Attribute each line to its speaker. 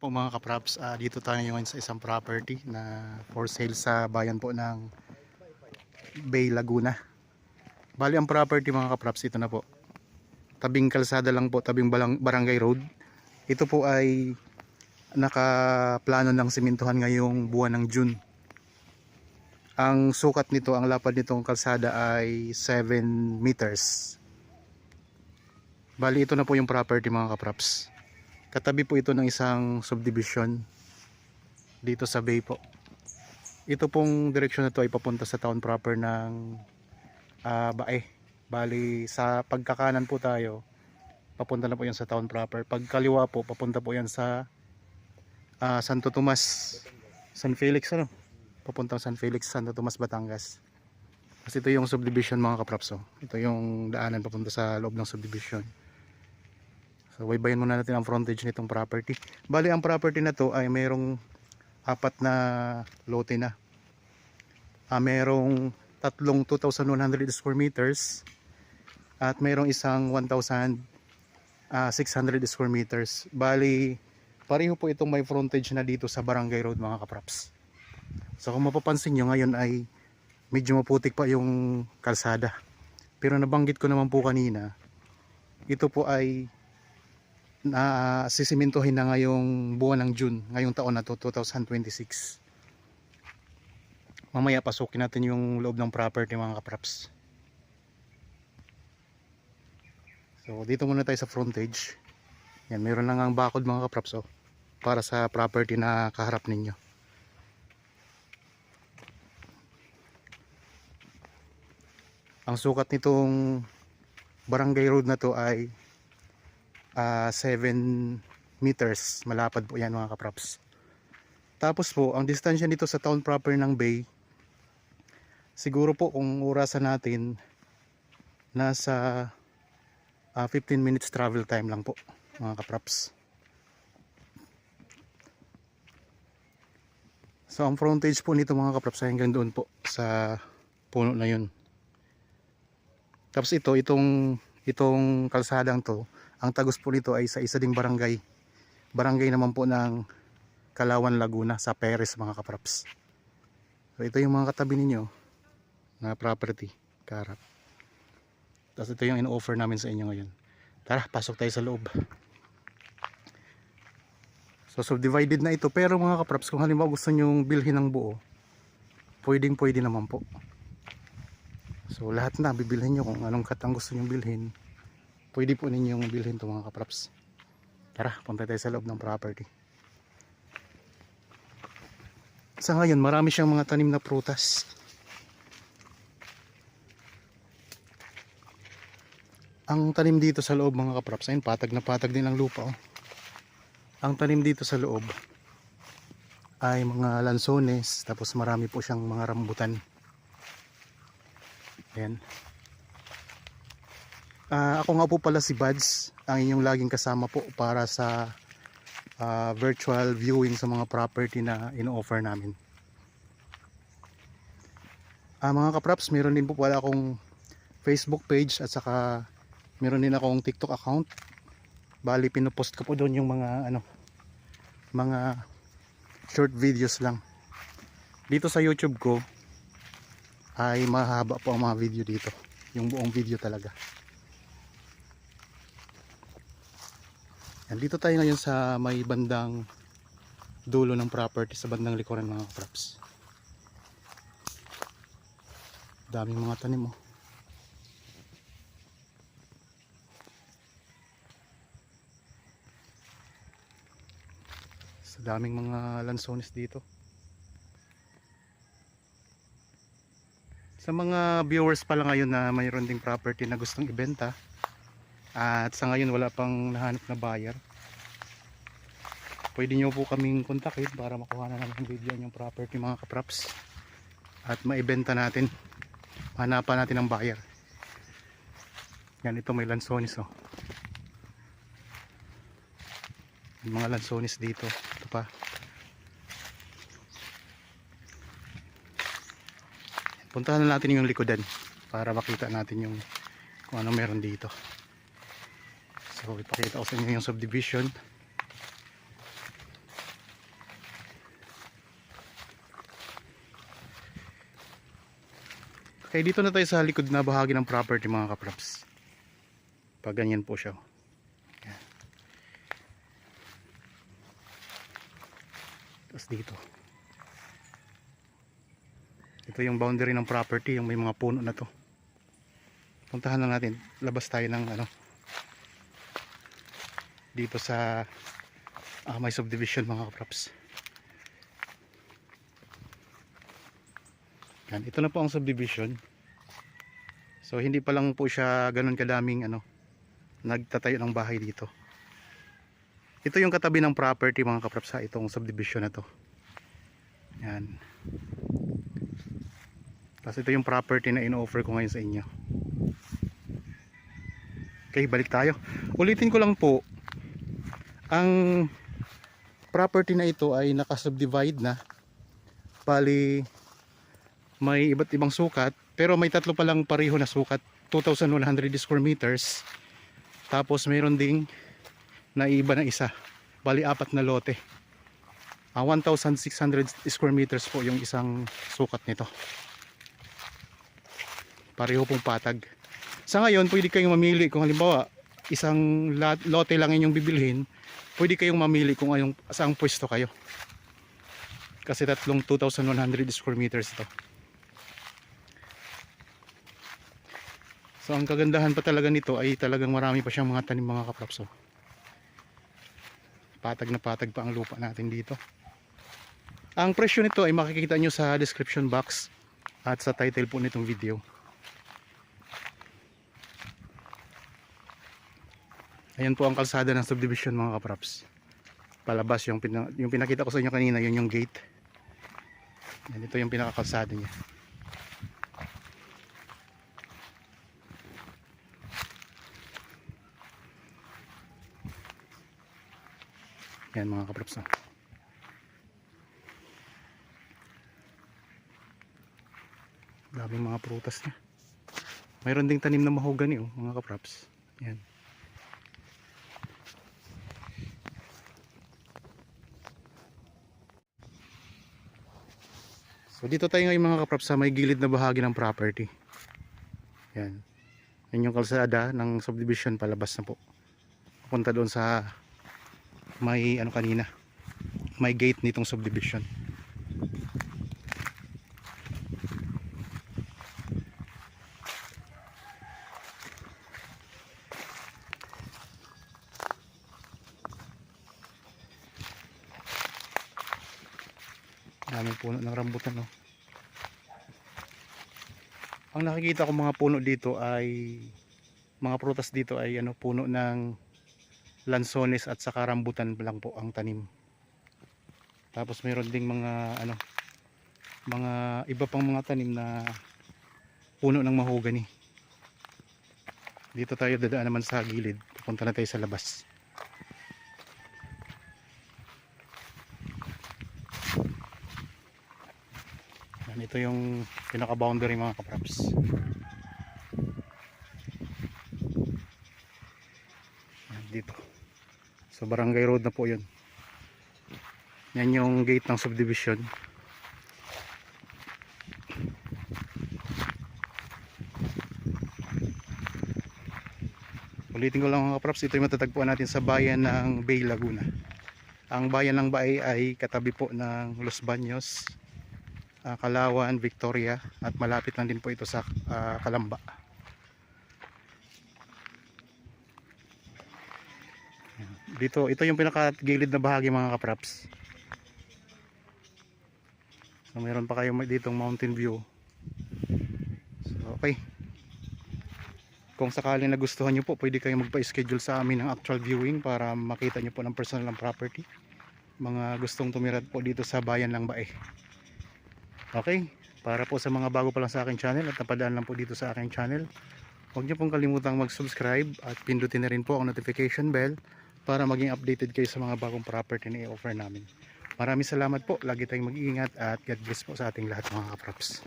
Speaker 1: Po mga kapraps, dito tayo ngayon sa isang property na for sale sa bayan po ng Bay Laguna. Bali ang property mga kapraps, ito na po. Tabing kalsada lang po, tabing barangay road. Ito po ay nakaplano ng simintuhan ngayong buwan ng June. Ang sukat nito, ang lapad nitong kalsada ay 7 meters. Bali ito na po yung property mga kapraps. Katabi po ito ng isang subdivision dito sa Bay po. Ito pong direksyon na to ay papunta sa town proper ng Bae. Bali sa pagkakanan po tayo, papunta na po yan sa town proper. Pagkaliwa po, papunta po yan sa Santo Tomas, San Felix ano? Papunta San Felix, Santo Tomas, Batangas. Kasi ito yung subdivision mga kapraps. Ito yung daanan papunta sa loob ng subdivision. So baybayin muna natin ang frontage nitong property. Bali ang property na to ay mayroong 4 na lote na. Mayroong tatlong 2,100 square meters at mayroong isang 1,600 square meters. Bali pareho po itong may frontage na dito sa Barangay Road mga kapraps. So kung mapapansin nyo ngayon ay medyo maputik pa yung kalsada. Pero nabanggit ko naman po kanina, ito po ay sisimintuhin na ngayong buwan ng June, ngayong taon na to, 2026. Mamaya pasukin natin yung loob ng property mga kapraps. So dito muna tayo sa frontage. Yan, meron lang ang bakod mga kapraps para sa property na kaharap ninyo. Ang sukat nitong barangay road na to ay 7 meters. Malapad po yan mga kapraps. Tapos po ang distansya nito sa town proper ng Bay, siguro po kung orasan natin, nasa 15 minutes travel time lang po mga kapraps. So ang frontage po nito mga kapraps ay hanggang doon po sa puno na yun. Tapos itong kalsadang to, ang tagos po nito ay sa isa ding barangay. Barangay naman po ng Kalawan, Laguna, sa Perez mga kapraps. So ito yung mga katabi ninyo na property, karap. Tapos ito yung in-offer namin sa inyo ngayon. Tara, pasok tayo sa loob. So subdivided na ito, pero mga kapraps, kung halimbawa gusto nyo bilhin ng buo, pwede naman po. So lahat na bibilhin nyo, kung anong katang gusto nyo bilhin, pwede po ninyong bilhin ito mga kapraps. Tara, punta tayo sa loob ng property. Sa ngayon marami siyang mga tanim na prutas. Ang tanim dito sa loob mga kapraps, ayun, patag na patag din ang lupa Ang tanim dito sa loob ay mga lansones, tapos marami po siyang mga rambutan. Ayan. Ako nga po pala si Buds, ang inyong laging kasama po para sa virtual viewing sa mga property na ino-offer namin. Mga kapraps, meron din po pala akong Facebook page at saka meron din akong TikTok account. Bali pinopost ko po doon yung mga short videos lang. Dito sa YouTube ko ay mahaba po ang mga video dito, yung buong video talaga. Dito tayo ngayon sa may bandang dulo ng property, sa bandang likuran mga kapraps. Daming mga tanim sa daming mga lansones dito. Sa mga viewers pala ngayon na mayroon ding property na gustong ibenta at sa ngayon wala pang nahanap na buyer, pwede nyo po kaming kontakin para makuha na naman video yung property mga kapraps at maibenta natin, hanapan natin ang buyer. Yan, ito may lansones yung mga lansones dito. Ito pa, puntahan na natin yung likodan para makita natin yung kung ano meron dito. So ipakita ko sa inyo yung subdivision. Okay, dito na tayo sa likod na bahagi ng property mga kaprops. Pag ganyan po siya. Yan. Tapos dito. Ito yung boundary ng property, yung may mga puno na to. Puntahan na natin. Labas tayo ng ano. Dito sa may subdivision mga kaprops. Yan, ito na po ang subdivision. So hindi pa lang po siya ganun kadaming ano, nagtatayo ng bahay dito. Ito yung katabi ng property mga kaprops sa itong subdivision na to. Yan. Tapos ito yung property na in-offer ko ngayon sa inyo. Okay, balik tayo. Ulitin ko lang po, ang property na ito ay nakasubdivide na. Bali, may iba't ibang sukat, pero may tatlo pa lang pareho na sukat, 2,100 square meters. Tapos mayroon ding naiba na isa, bali apat na lote. 1,600 square meters po yung isang sukat nito. Pareho pong patag. Sa ngayon, pwede kayong mamili kung halimbawa isang lote lang inyong bibilhin, pwede kayong mamili kung ayong saang pwesto kayo. Kasi tatlong 2,100 square meters ito. So ang kagandahan pa talaga nito ay talagang marami pa siyang mga tanim mga kaprops. Patag na patag pa ang lupa natin dito. Ang presyo nito ay makikita nyo sa description box at sa title po nitong video. Ayan po ang kalsada ng subdivision mga kaprops. Palabas yung pinakita ko sa inyo kanina, yun yung gate. Yan, ito yung pinakakalsada niya. Yan mga kaprops. Daming mga prutas niya. Mayroon ding tanim na mahogany mga kaprops. Yan. So dito tayo ngayon mga kaprops sa may gilid na bahagi ng property. Yan. Yan yung kalsada ng subdivision, palabas na po. Punta doon sa may ano kanina, may gate nitong subdivision. Daming puno ng rambutan Ang nakikita ko mga puno dito ay mga prutas dito ay ano, puno ng lansones at saka rambutan lang po ang tanim. Tapos mayroon ding mga ano, mga iba pang mga tanim na puno ng mahogany. Dito tayo dadaan naman sa gilid. Pupunta na tayo sa labas. Yan, ito yung pinaka boundary mga kaprops. Yan, dito. So barangay road na po yun. Yan yung gate ng subdivision. Ulitin ko lang mga kaprops, ito yung matatagpuan natin sa bayan ng Bay Laguna. Ang bayan ng Bay ay katabi po ng Los Baños, Calauan, Victoria, at malapit lang din po ito sa Calamba. Dito, ito yung pinakagilid na bahagi mga kaprops. So mayroon pa kayo ditong mountain view. So, okay. Kung sakali nagustuhan nyo po, pwede kayong magpa-schedule sa amin ng actual viewing para makita nyo po ng personal ng property. Mga gustong tumira po dito sa bayan ng Bae. Okay, para po sa mga bago pa lang sa aking channel at napadaan lang po dito sa aking channel, huwag nyo pong kalimutang mag-subscribe at pindutin na rin po ang notification bell para maging updated kayo sa mga bagong property na i-offer namin. Maraming salamat po, lagi tayong mag-iingat at God bless po sa ating lahat mga kaprops.